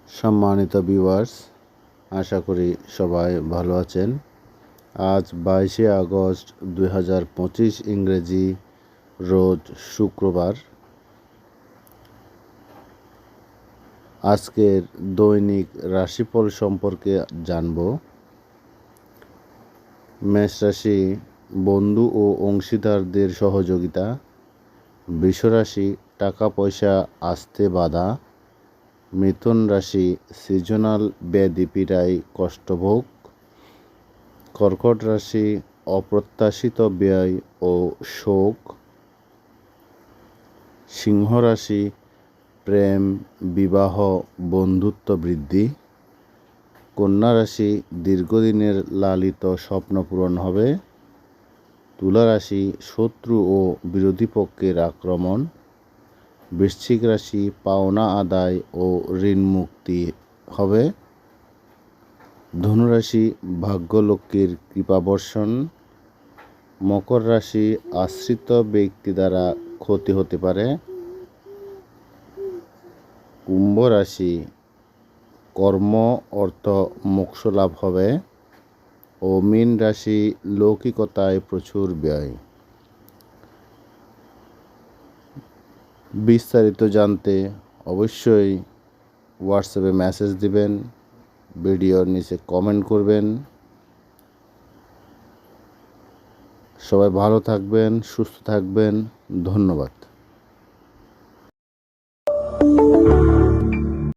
সম্মানিত ভিউয়ার্স, আশা করি সবাই ভালো আছেন। আজ 22শে আগস্ট 2025 ইংরেজি, রোজ শুক্রবার। আজকের দৈনিক রাশিফল সম্পর্কে জানব। মেষ রাশি, বন্ধু ও অংশীদারদের সহযোগিতা। বৃষ রাশি, টাকা পয়সা আসতে বাধা। মিথুন রাশি, সিজনাল ব্যাধি পীড়ায় কষ্টভোগ। কর্কট রাশি, অপ্রত্যাশিত ব্যয় ও শোক। সিংহ রাশি, প্রেম, বিবাহ, বন্ধুত্ব বৃদ্ধি। কন্যা রাশি, দীর্ঘদিনের লালিত স্বপ্ন পূরণ হবে। তুলা রাশি, শত্রু ও বিরোধী পক্ষের আক্রমণ। বৃশ্চিক রাশি, পাওনা আদায় ও ঋণ মুক্তি হবে। ধনুরাশি, ভাগ্যলক্ষ্মীর কৃপাবর্ষণ। মকর রাশি, আশ্রিত ব্যক্তি দ্বারা ক্ষতি হতে পারে। কুম্ভ রাশি, কর্ম অর্থ মোক্ষ লাভ হবে। ও মীন রাশি, লৌকিকতায় প্রচুর ব্যয়। বিস্তারিত জানতে অবশ্যই হোয়াটসঅ্যাপে মেসেজ দিবেন, ভিডিওর নিচে কমেন্ট করবেন। সবাই ভালো থাকবেন, সুস্থ থাকবেন। ধন্যবাদ।